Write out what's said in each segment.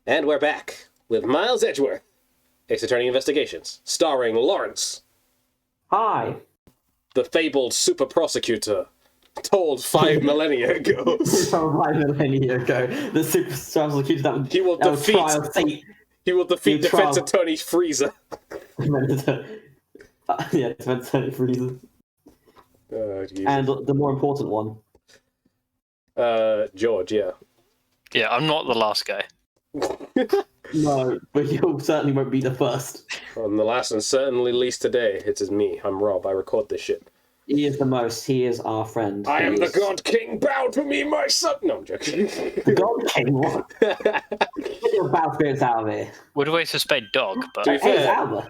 And we're back with Miles Edgeworth, Ace Attorney Investigations, starring Lawrence. Hi. The fabled super prosecutor, told 5 millennia ago. 5 millennia ago. The super prosecutor that would, he will defeat defense attorney Freezer. Yeah, defense attorney Freezer. And the more important one. George, yeah. Yeah, I'm not the last guy. No, but you certainly won't be the first. I'm the last and certainly least today. It is me. I'm Rob. I record this shit. He is the most. He is our friend. I am the God King. Bow to me, my son. No, I'm joking. The God King? What? Get your bad spirits out of here. Would we suspect dog, but... To be fair... Hey, Alba.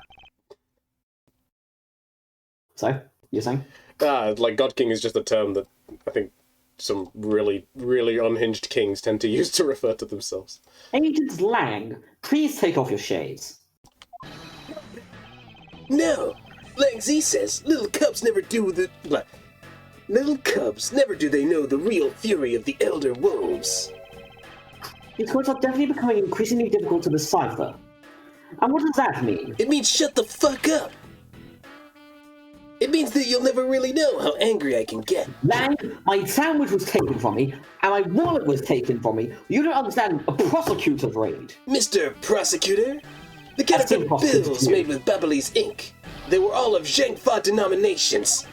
So, you're saying? Like, God King is just a term that I think some really, really unhinged kings tend to use to refer to themselves. Agent Lang, please take off your shades. No! Lang Z says, little cubs never do they know the real fury of the elder wolves. These quotes are definitely becoming increasingly difficult to decipher. And what does that mean? It means shut the fuck up! It means that you'll never really know how angry I can get. Lang, my sandwich was taken from me, and my wallet was taken from me. You don't understand a prosecutor's raid. Mr. Prosecutor? The counterfeit bills made with Babyliss ink. They were all of Zhengfa denominations.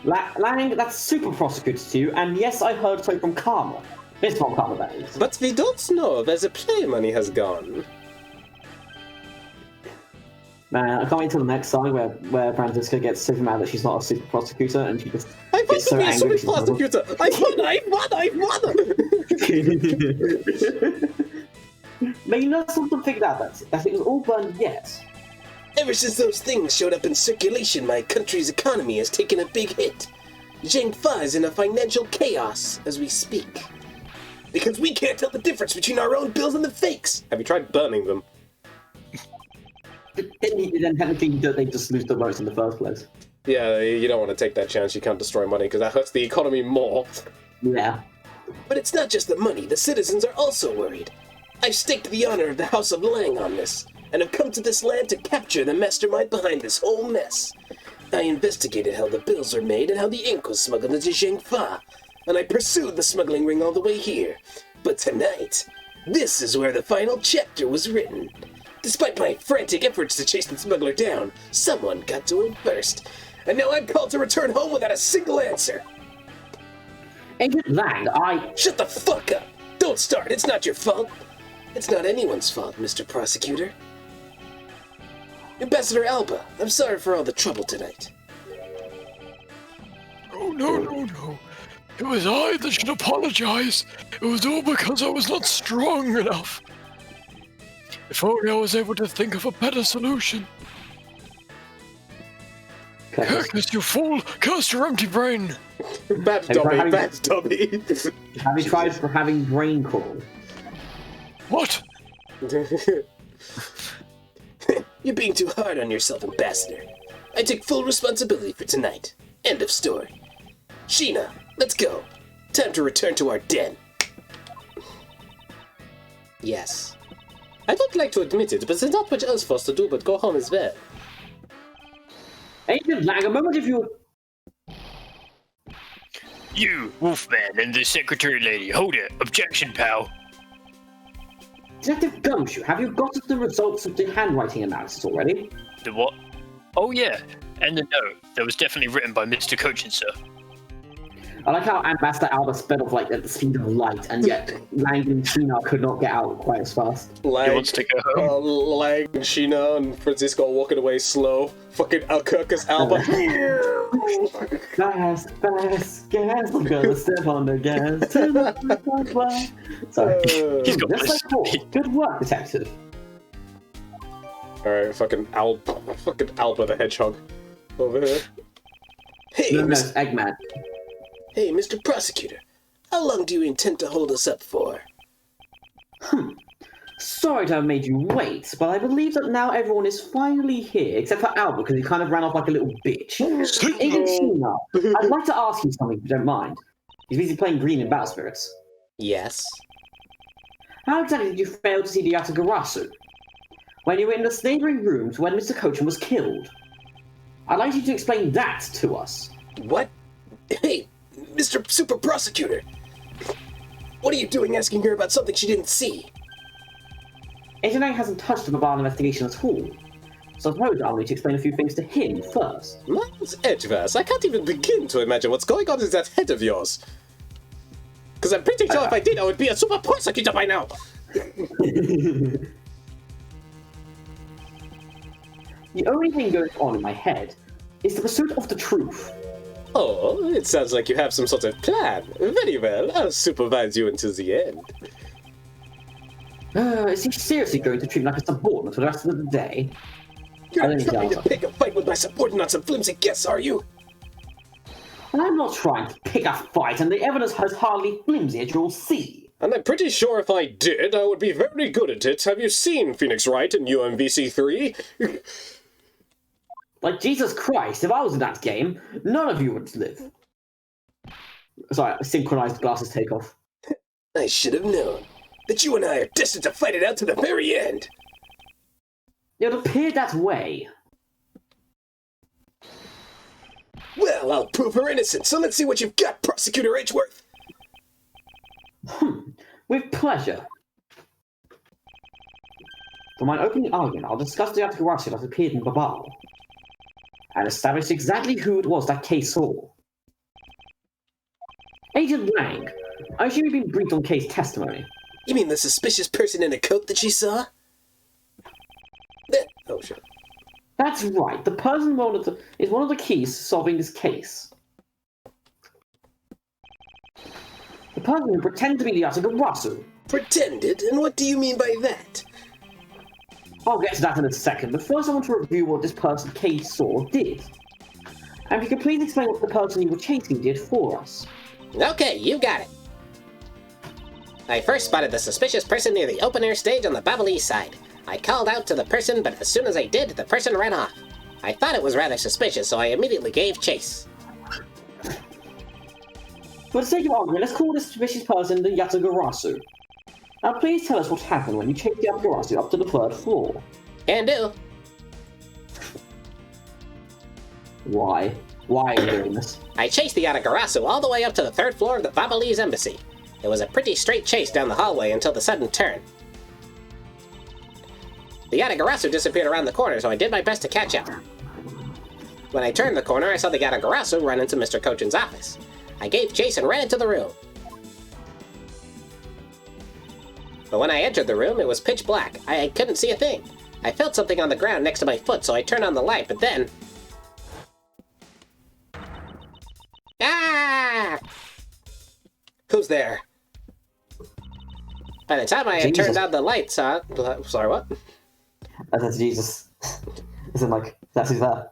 Lang, that's super prosecutor to you, and yes, I heard so from Karma. It's from Karma, that is. But we don't know where the play money has gone. Man, I can't wait till the next song where Francisca gets so mad that she's not a super prosecutor and she just gets so angry. I want to be a super prosecutor! I won! But you know something figured out that it was all burned yet. Ever since those things showed up in circulation, my country's economy has taken a big hit. Zhengfa is in a financial chaos as we speak. Because we can't tell the difference between our own bills and the fakes. Have you tried burning them? Then technically they just lose the votes in the first place. Yeah, you don't want to take that chance. You can't destroy money because that hurts the economy more. Yeah. But it's not just the money. The citizens are also worried. I've staked the honor of the House of Lang on this, and have come to this land to capture the mastermind behind this whole mess. I investigated how the bills are made and how the ink was smuggled into Zhengfa, and I pursued the smuggling ring all the way here. But tonight, this is where the final chapter was written. Despite my frantic efforts to chase the smuggler down, someone got to him first, and now I'm called to return home without a single answer. Agent Lang, Shut the fuck up! Don't start, it's not your fault. It's not anyone's fault, Mr. Prosecutor. Ambassador Alba, I'm sorry for all the trouble tonight. Oh, no. It was I that should apologize. It was all because I was not strong enough. If only I was able to think of a better solution. Curcus, you fool! Curse your empty brain! Bad dummy. Have you tried for having brain crawl? What? You're being too hard on yourself, Ambassador. I take full responsibility for tonight. End of story. Sheena, let's go. Time to return to our den. Yes. I don't like to admit it, but there's not much else for us to do but go home as well. Agent Lang, a moment if you... You, Wolfman, and the secretary lady, hold it. Objection, pal. Detective Gumshoe, have you got the results of the handwriting analysis already? The what? Oh yeah, and the note that was definitely written by Mr. Cochin, sir. I like how Ambassador Alba sped off like at the speed of light, and yet Lang and Sheena could not get out quite as fast. He wants to go home. Lang, Sheena, and Francisco walking away slow. Fucking Alcurcus Alba. Fast, gas, I'm gonna step on the gas. Sorry. He's got this. Good work, detective. Alright, fucking Alba the Hedgehog. Over here. Hey, No, Eggman. Hey, Mr. Prosecutor. How long do you intend to hold us up for? Sorry to have made you wait, but I believe that now everyone is finally here, except for Albert, because he kind of ran off like a little bitch. Agent Sheena, I'd like to ask you something if you don't mind. He's busy playing green in Battle Spirits. Yes. How exactly did you fail to see the Yatagarasu? When you were in the neighbouring rooms when Mr. Coachman was killed. I'd like you to explain that to us. What? Hey, Mr. Super Prosecutor! What are you doing asking her about something she didn't see? Agent Lang hasn't touched the Mobile investigation at all. So I suppose I'll need to explain a few things to him first. Miles Edgeverse, I can't even begin to imagine what's going on in that head of yours. Because I'm pretty sure if I did, I would be a super prosecutor by now. The only thing going on in my head is the pursuit of the truth. Oh, it sounds like you have some sort of plan. Very well, I'll supervise you until the end. Is he seriously going to treat me like a subordinate for the rest of the day? You're not trying to pick a fight with my subordinates and flimsy guests, are you? I'm not trying to pick a fight, and the evidence has hardly flimsy, as you'll see. And I'm pretty sure if I did, I would be very good at it. Have you seen Phoenix Wright in UMVC3? Like, Jesus Christ, if I was in that game, none of you would live. Sorry, synchronized glasses take off. I should have known that you and I are destined to fight it out to the very end. It appeared that way. Well, I'll prove her innocent, so let's see what you've got, Prosecutor Edgeworth. With pleasure. For my opening argument, I'll discuss the Yatagarasu that appeared in Babal, and establish exactly who it was that Kay saw. Agent Lang, I assume you've been briefed on Kay's testimony. You mean the suspicious person in a coat that she saw? Oh, shit. That's right, the person is one of the keys to solving this case. The person who pretended to be the Yatagarasu. Pretended? And what do you mean by that? I'll get to that in a second, but first I want to review what this person Kay saw did. And if you could please explain what the person you were chasing did for us. Okay, you got it. I first spotted the suspicious person near the open-air stage on the Babylese side. I called out to the person, but as soon as I did, the person ran off. I thought it was rather suspicious, so I immediately gave chase. For the sake of argument, let's call this suspicious person the Yatagarasu. Now please tell us what happened when you chased the Yatagarasu up to the 3rd floor. Can do. Why? Why are you doing this? I chased the Yatagarasu all the way up to the 3rd floor of the Babylese embassy. It was a pretty straight chase down the hallway until the sudden turn. The Yatagarasu disappeared around the corner, so I did my best to catch up. When I turned the corner, I saw the Yatagarasu run into Mr. Cochin's office. I gave chase and ran into the room. But when I entered the room, it was pitch black. I couldn't see a thing. I felt something on the ground next to my foot, so I turned on the light, but then... Ah! Who's there? By the time I had Jesus. turned on the lights, sorry, what? That's Jesus. Isn't like, that's who's there.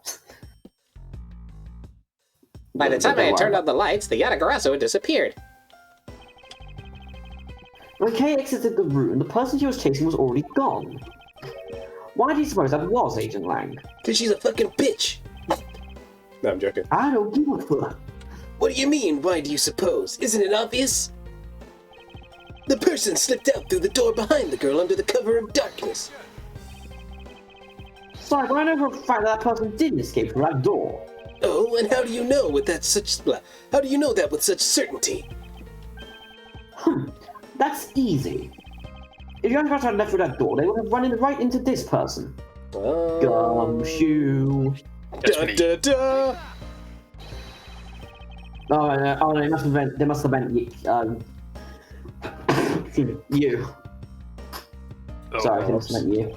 By the time I had turned on the lights, the Yatagarasu had disappeared. When Kay exited the room, the person she was chasing was already gone. Why do you suppose that was Agent Lang? Cause she's a fucking bitch. No, I'm joking. I don't give a fuck. What do you mean, why do you suppose? Isn't it obvious? The person slipped out through the door behind the girl under the cover of darkness. Sorry, but I know for a fact that person didn't escape through that door. Oh, and how do you know with that how do you know that with such certainty? That's easy. If you hadn't had left through that door, they would have run right into this person. Gumshoe. Dun, dun, dun. Oh no, they must have meant you. Oh, Sorry, they must have meant you.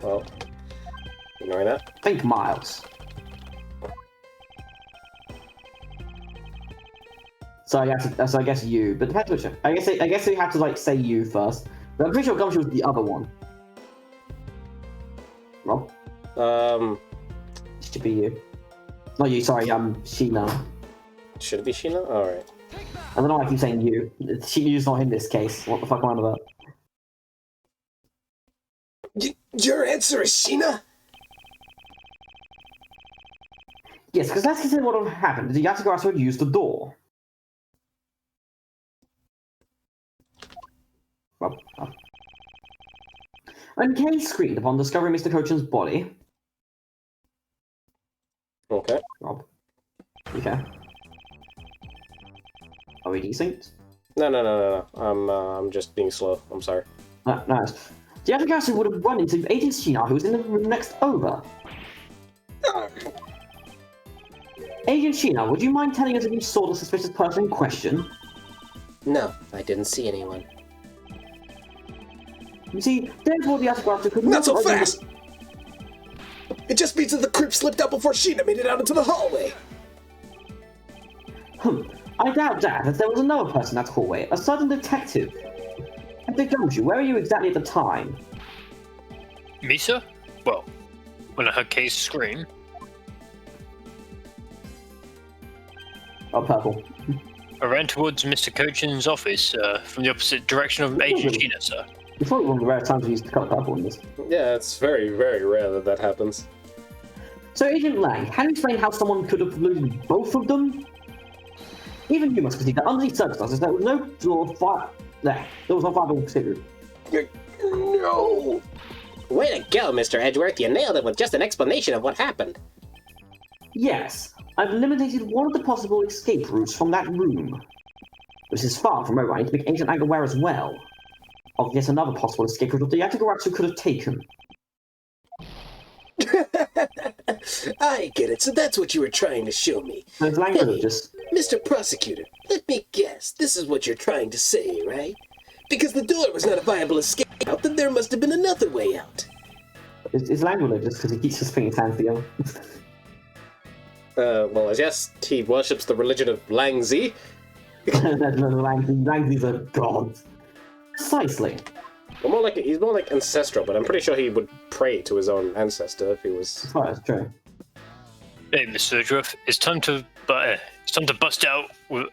Well, ignoring that. Think Miles. So I guess you, but depends which. I guess we have to like say you first. But I'm pretty sure Gumshoe was the other one. Rob? Should be you. Not you, sorry, Sheena. Should it be Sheena? Alright. I don't know why I keep saying you. Sheena's not in this case. What the fuck am I on about? Your answer is Sheena? Yes, because that's considered what would have happened. The Yatagarasu would use the door. And Kay screamed upon discovering Mr. Cochin's body. Okay. Rob. Okay. Are we desynced? No. I'm just being slow. I'm sorry. Nice. The other guy would have run into Agent Shinar, who was in the room next over. Agent Shinar, would you mind telling us if you saw the suspicious person in question? No, I didn't see anyone. You see, therefore the Asgarth could Not so fast! It just means that the crypt slipped out before Sheena made it out into the hallway. I doubt that, as there was another person in that hallway, a certain detective. Detective Gumshoe, where were you exactly at the time? Me, sir? Well, when I heard Kay's scream. Oh, purple. I ran towards Mr. Cochin's office from the opposite direction of Agent Sheena, sir. It's probably one of the rare times we use the colour purple in this. Yeah, it's very, very rare that that happens. So, Agent Lang, can you explain how someone could have looted both of them? Even you must concede that under these circumstances, there was no sort of fire. There was no viable secret. No! Way to go, Mr. Edgeworth. You nailed it with just an explanation of what happened. Yes, I've eliminated one of the possible escape routes from that room. This is far from over. I need to make Agent Lang aware as well of yet another possible escape route that the Yatagarasu could have taken. I get it, so that's what you were trying to show me. There's language just... Mr. Prosecutor, let me guess, this is what you're trying to say, right? Because the door was not a viable escape out, then there must have been another way out. It's language just because he keeps his fingers hands together. Well, yes, he worships the religion of Langzi. Langzi's a god. Precisely. Well, he's more like ancestral, but I'm pretty sure he would pray to his own ancestor if he was... Oh, that's true. Hey, Mr. Edgeworth, it's time to bust out with...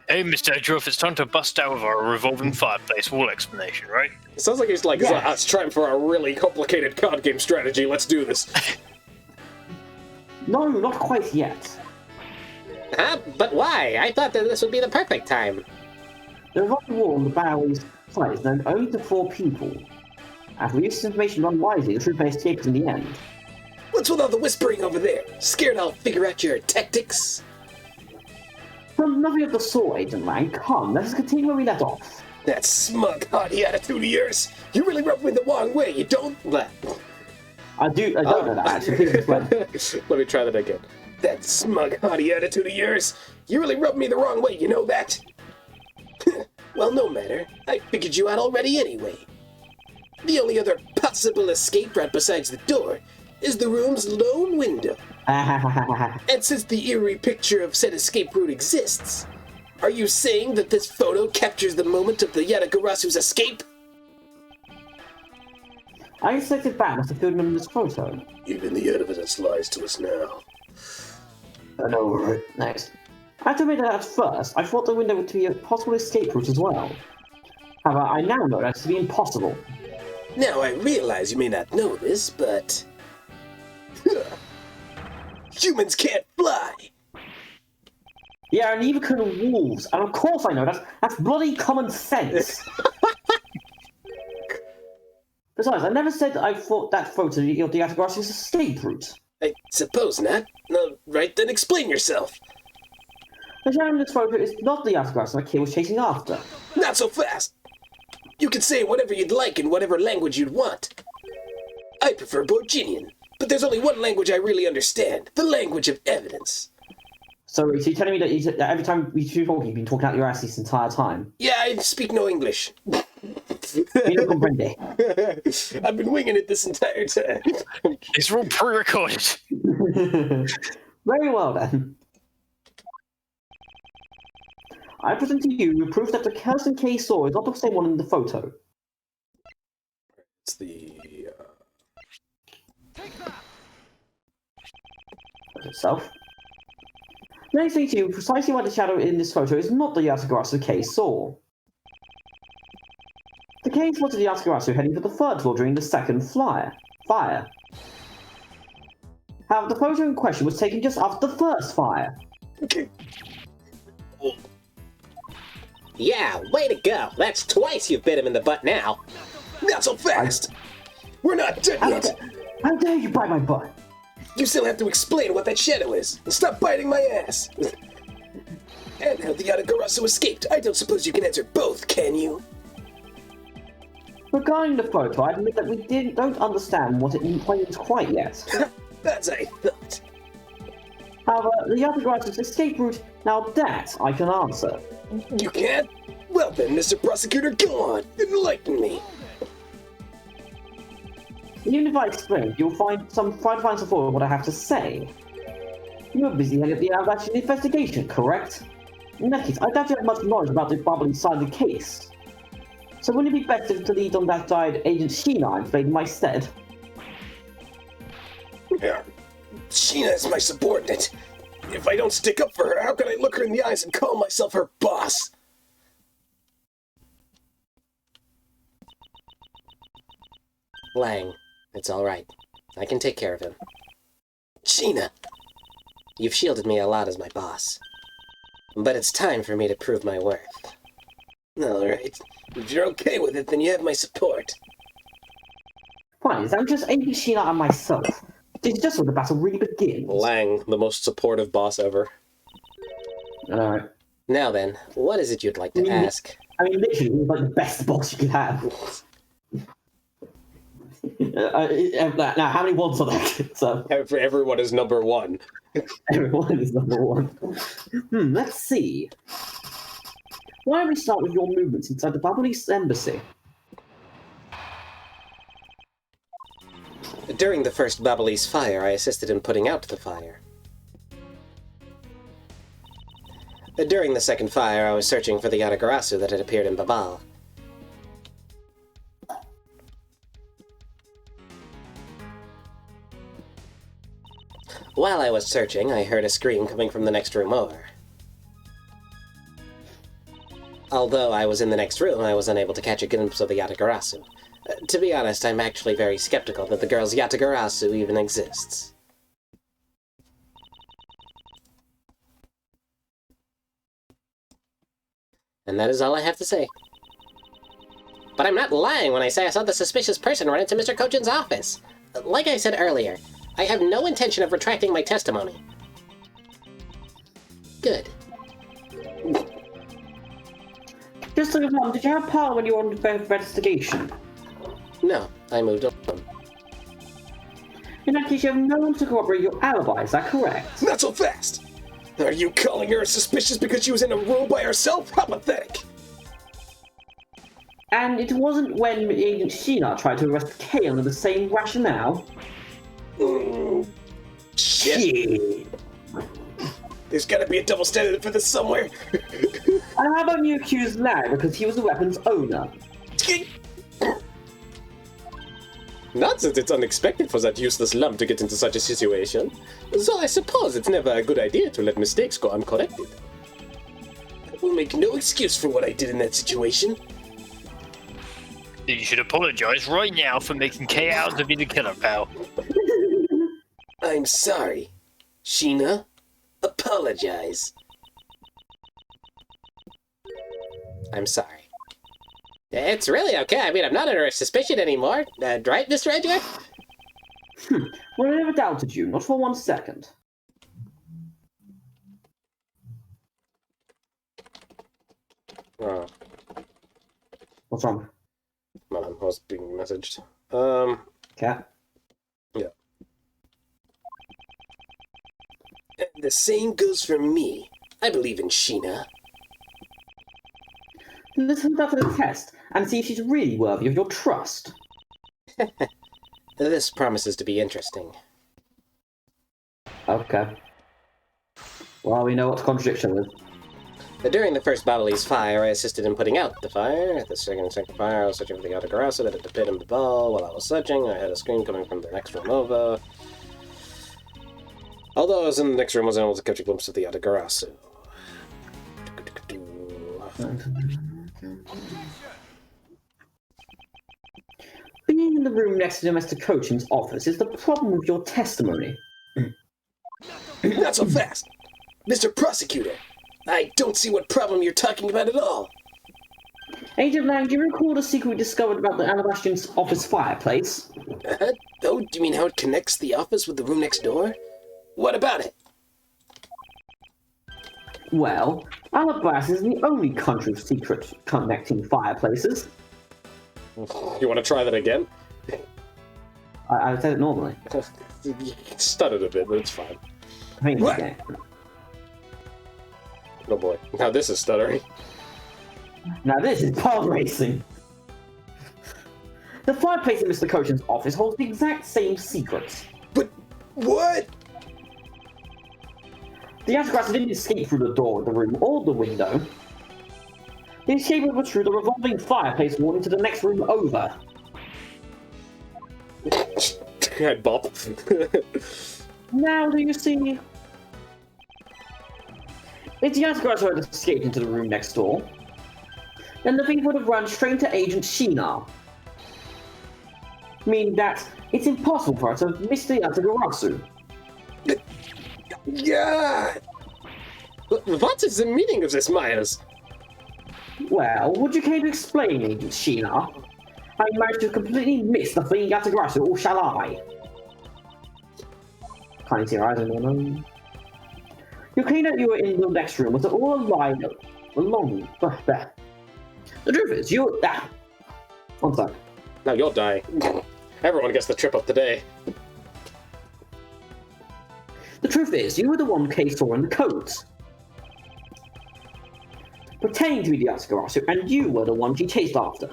Hey, Mr. Edgeworth, it's time to bust out with our revolving fireplace wall explanation, right? It sounds like he's like, it's time for a really complicated card game strategy, let's do this. No, not quite yet. But why? I thought that this would be the perfect time. The revolving wall on the Bowery's site is known only to 4 people. After we use this information unwisely, the truth may escape us in the end. What's with all the whispering over there? Scared I'll figure out your tactics? From nothing of the sort, Agent Lang. Come, let us continue where we left off. That smug, haughty attitude of yours. You really rubbed me the wrong way, you don't? I don't know that, actually. Please explain. Let me try that again. That smug, haughty attitude of yours. You really rubbed me the wrong way, you know that? Well, no matter. I figured you out already anyway. The only other possible escape route besides the door is the room's lone window. And since the eerie picture of said escape route exists, are you saying that this photo captures the moment of the Yatagarasu's escape? I selected back must have filled in this photo. Even the evidence lies to us now. I know, right? Next. I had to admit that at first, I thought the window would be a possible escape route as well. However, I now know that to be impossible. Now I realize you may not know this, but... humans can't fly! Yeah, and neither can wolves. And of course I know that's bloody common sense. Besides, I never said I thought that photo of the Yatagarasu's escape route. I suppose not. No, right, then explain yourself. The shadow in this photo is not the Yatagarasu that Kay was chasing after. Not so fast! You can say whatever you'd like in whatever language you'd want. I prefer Borginian, but there's only one language I really understand, the language of evidence. So you're telling me that every time we two talking, you've been talking out your ass this entire time? Yeah, I speak no English. You don't comprende. I've been winging it this entire time. These were all pre-recorded. Very well then. I present to you proof that the person Kay saw is not the same one in the photo. It's the... itself. Let me say to you precisely why the shadow in this photo is not the Yatagarasu Kay saw. The Kay spotted the Yatagarasu heading for the third floor during the second fire. However, the photo in question was taken just after the first fire. Okay. Yeah, way to go. That's twice you've bit him in the butt now. Not so fast! We're not done yet! How dare you bite my butt? You still have to explain what that shadow is, and stop biting my ass! And how the Yatagarasu escaped. I don't suppose you can answer both, can you? Regarding the photo, I admit that we don't understand what it means quite yet. As I thought. However, the Yatagarasu's escape route, now that I can answer. You can't? Well then, Mr. Prosecutor, go on! Enlighten me! Even if I explain, you'll try to find some fault of what I have to say. You're busy heading up the actual investigation, correct? In that case, I doubt you have much knowledge about the bubbly side of the case. So wouldn't it be better to lead on that side Agent Sheena and played in my stead? Yeah. Sheena is my subordinate. If I don't stick up for her, how can I look her in the eyes and call myself her boss? Lang, it's all right. I can take care of him. Sheena! You've shielded me a lot as my boss. But it's time for me to prove my worth. Alright. If you're okay with it, then you have my support. Fine, I'm just Agent Sheena and myself. It's just where the battle really begins. Lang, the most supportive boss ever. Alright. Now then, what is it you'd like to ask? I mean, literally, he's like the best boss you could have. Now, how many ones are there? So, Everyone is number one. everyone is number one. Let's see. Why don't we start with your movements inside the Babylese embassy? During the first Babylese fire, I assisted in putting out the fire. During the second fire, I was searching for the Yatagarasu that had appeared in Babal. While I was searching, I heard a scream coming from the next room over. Although I was in the next room, I was unable to catch a glimpse of the Yatagarasu. To be honest, I'm actually very skeptical that the girl's Yatagarasu even exists. And that is all I have to say. But I'm not lying when I say I saw the suspicious person run into Mr. Kochin's office. Like I said earlier, I have no intention of retracting my testimony. Good. Just to confirm, did you have power when you were on the investigation? No, I moved on. In that case, you have no one to corroborate your alibi, is that correct? Not so fast! Are you calling her suspicious because she was in a room by herself? How pathetic! And it wasn't when Agent Sheena tried to arrest Kay under the same rationale? Shit! There's gotta be a double standard for this somewhere. And how about you accuse Larry because he was the weapon's owner? Not that it's unexpected for that useless lump to get into such a situation. So I suppose it's never a good idea to let mistakes go uncorrected. I will make no excuse for what I did in that situation. You should apologize right now for making Kay out to be the killer, pal. I'm sorry. Sheena, apologize. I'm sorry. It's really okay. I mean, I'm not under suspicion anymore. Right, Mr. Edgar? Well, I never doubted you, not for 1 second. Oh, What's wrong? man, I was being messaged. Cat? Yeah. And the same goes for me. I believe in Sheena. Let's hold her for the test and see if she's really worthy of your trust. This promises to be interesting. Okay. Well, we know what to contradict her with. During the first Babylese fire, I assisted in putting out the fire. At the second fire, I was searching for the Yatagarasu that had the pit in the ball. While I was searching, I had a scream coming from the next room over. Although I was in the next room, I was able to catch a glimpse of the Yatagarasu. Being in the room next to Mr. Cochin's office is the problem with your testimony. Not so fast! Mr. Prosecutor, I don't see what problem you're talking about at all. Agent Lang, do you recall the secret we discovered about the Alabastian's office fireplace? Oh, do you mean how it connects the office with the room next door? What about it? Well, Alabasta is the only country of secret connecting fireplaces. You want to try that again? I said it normally. You stuttered a bit, but it's fine. I mean, What? yeah. Oh boy. Now this is stuttering. Now this is pod racing. The fireplace in Mr. Kochan's office holds the exact same secrets. But what? The Autocrats didn't escape through the door of the room or the window. They escaped over through the revolving fireplace wall into the next room over. I bop. Now do you see? If the Autocrats had escaped into the room next door, then the thief would have run straight to Agent Shinar. Meaning that it's impossible for us to miss the Yatagarasu. Yeah. What is the meaning of this, Myers? Well, would you care to explain, Agent Shinar? How you managed to completely miss the fleeing Yatagarasu, or shall I? Can't you see your eyes anymore? You claimed that you were in the next room. Was it all a lie? Along there. The truth is, you. One sec. Now you're dying. Everyone gets the trip up today. The truth is, you were the one Kay saw in the codes. Pretending to be the Yatagarasu, and you were the one she chased after.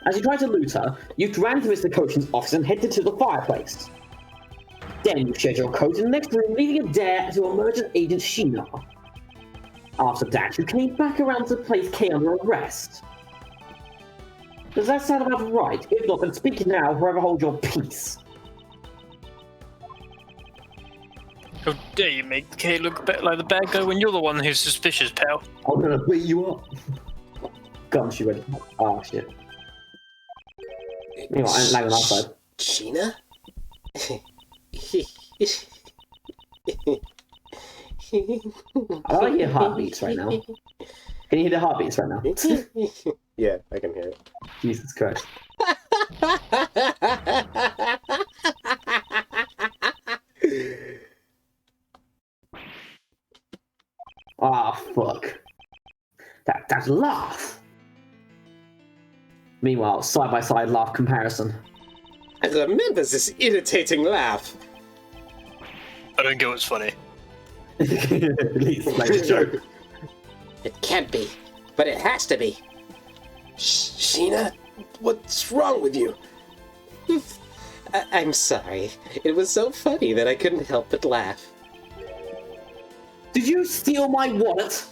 As you tried to loot her, you ran to Mr. Kochan's office and headed to the fireplace. Then you shared your coat in the next room, leaving it there to emerge as Agent Shinar. After that, you came back around to place Kay under arrest. Does that sound about right? If not, then speak now, forever hold your peace. How dare you make Kay look a bit like the bad guy when you're the one who's suspicious, pal? I'm gonna beat you up. Gumshoe ready. Oh shit. Anyway, I'm lagging outside. Sheena? I like your heartbeats right now. Can you hear the heartbeats right now? Yeah, I can hear it. Jesus Christ. Ah, fuck. That laugh. Meanwhile, side-by-side laugh comparison. And remember this irritating laugh. I don't get what's funny. At least, like a joke. It can't be, but it has to be. Sheena, what's wrong with you? I'm sorry. It was so funny that I couldn't help but laugh. Did you steal my wallet?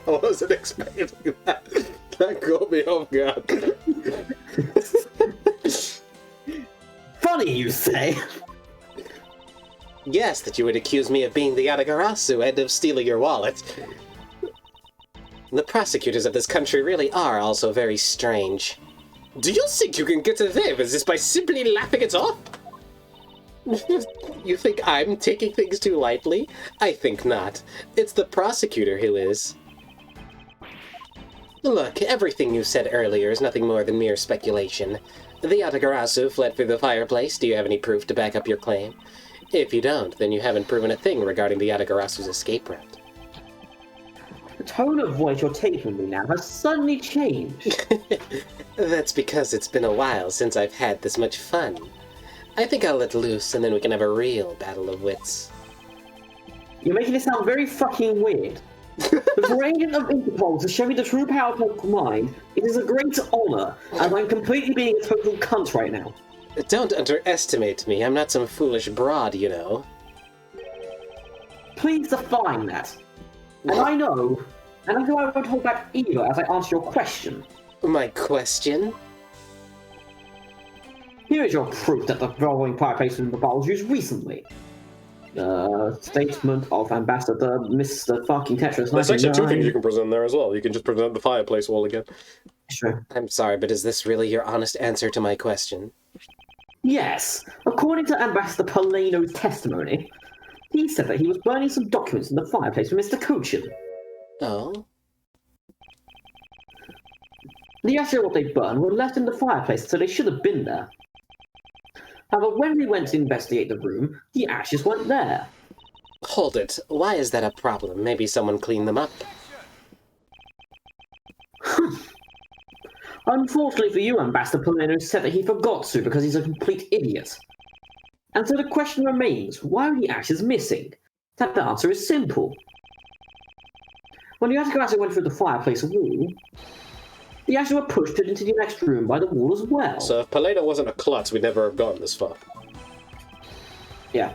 I wasn't expecting that. That caught me off guard. Funny, you say? Yes, that you would accuse me of being the Yatagarasu and of stealing your wallet. The prosecutors of this country really are also very strange. Do you think you can get away with this by simply laughing it off? You think I'm taking things too lightly? I think not. It's the prosecutor who is. Look, everything you said earlier is nothing more than mere speculation. The Yatagarasu fled through the fireplace. Do you have any proof to back up your claim? If you don't, then you haven't proven a thing regarding the Yatagarasu's escape route. The tone of voice you're taking me now has suddenly changed. That's because it's been a while since I've had this much fun. I think I'll let loose and then we can have a real battle of wits. You're making it sound very fucking weird. But for an agent of Interpol to show me the true power of my mind, it is a great honor, as I'm completely being a total cunt right now. Don't underestimate me. I'm not some foolish broad, you know. Please define that. And I know I won't hold back either as I answer your question. My question? Here is your proof that the following fireplace in the bottle was used recently. Statement of Ambassador Mr. Fucking Tetris. There's actually two things you can present there as well. You can just present the fireplace wall again. Sure. I'm sorry, but is this really your honest answer to my question? Yes. According to Ambassador Paleno's testimony, He said that he was burning some documents in the fireplace with Mr. Cochin. Oh? The ashes of what they burned were left in the fireplace, so they should have been there. However, when we went to investigate the room, the ashes weren't there. Hold it. Why is that a problem? Maybe someone cleaned them up. Unfortunately for you, Ambassador Polino said that he forgot to because he's a complete idiot. And so the question remains, why are the ashes missing? That the answer is simple. When the ashes went through the fireplace wall, the ashes were pushed into the next room by the wall as well. So if Polino wasn't a klutz, we'd never have gone this far. Yeah.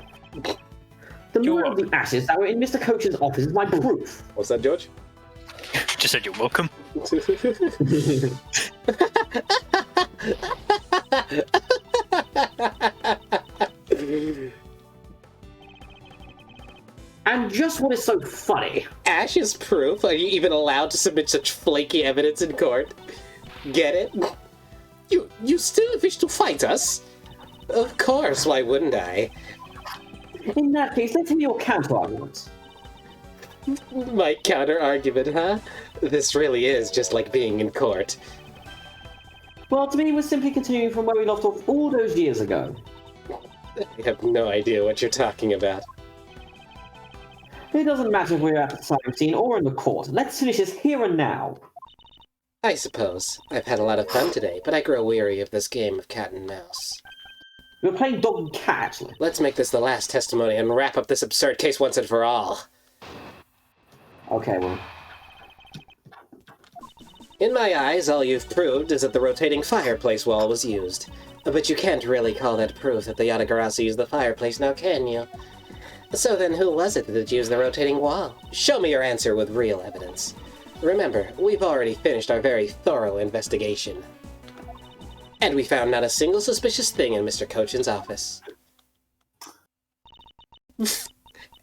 The moral of the ashes that were in Mr. Cochin's office is my proof. What's that, George? Just said you're welcome. And just what is so funny... Ash is proof? Are you even allowed to submit such flaky evidence in court? Get it? You still wish to fight us? Of course, why wouldn't I? In that case, let's hear your counter-arguments. My counter-argument, huh? This really is just like being in court. Well, to me, we're simply continuing from where we left off all those years ago. I have no idea what you're talking about. It doesn't matter if we're at the crime scene or in the court. Let's finish this here and now. I suppose. I've had a lot of fun today, but I grow weary of this game of cat and mouse. We're playing dog and cat, actually. Let's make this the last testimony and wrap up this absurd case once and for all. Okay, well... In my eyes, all you've proved is that the rotating fireplace wall was used. But you can't really call that proof that the Yatagarasu used the fireplace, now can you? So then who was it that used the rotating wall? Show me your answer with real evidence. Remember, we've already finished our very thorough investigation. And we found not a single suspicious thing in Mr. Cochin's office.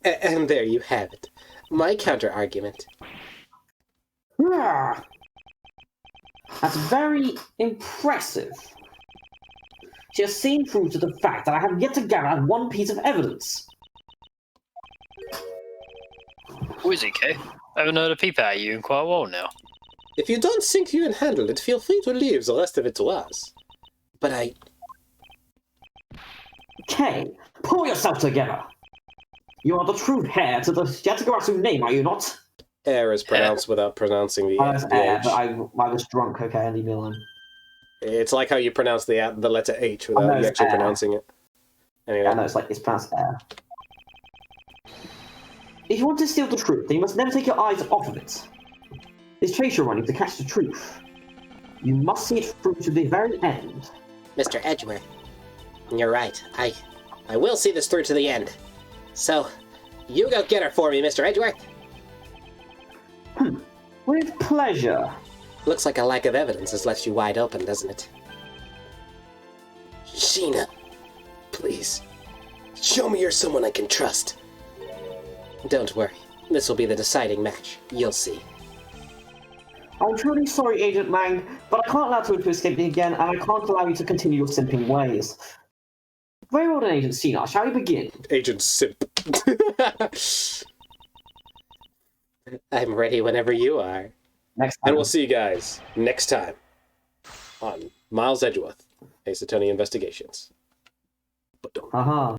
And there you have it. My counter-argument. That's very impressive. She has seen through to the fact that I have yet to gather one piece of evidence. Who is it, Kay? I haven't heard a peep out of you in quite a while now. If you don't think you can handle it, feel free to leave the rest of it to us. But Kay, pull yourself together. You are the true heir to the Yatagarasu name, are you not? Air is pronounced without pronouncing the I was heir, H. but I was drunk, okay, leave me alone. It's like how you pronounce the letter H without you actually pronouncing it. Anyway. I know, it's pronounced air. If you want to steal the truth, then you must never take your eyes off of it. This chase you're running to catch the truth. You must see it through to the very end. Mr. Edgeworth, you're right. I will see this through to the end. So, you go get her for me, Mr. Edgeworth. With pleasure. Looks like a lack of evidence has left you wide open, doesn't it? Sheena, please, show me you're someone I can trust. Don't worry, this will be the deciding match. You'll see. I'm truly sorry, Agent Lang, but I can't allow you to escape me again, and I can't allow you to continue your simping ways. Very well done, Agent Sina. Shall we begin? Agent Simp. I'm ready whenever you are. Next time. And we'll see you guys next time on Miles Edgeworth, Ace Attorney Investigations. Haha.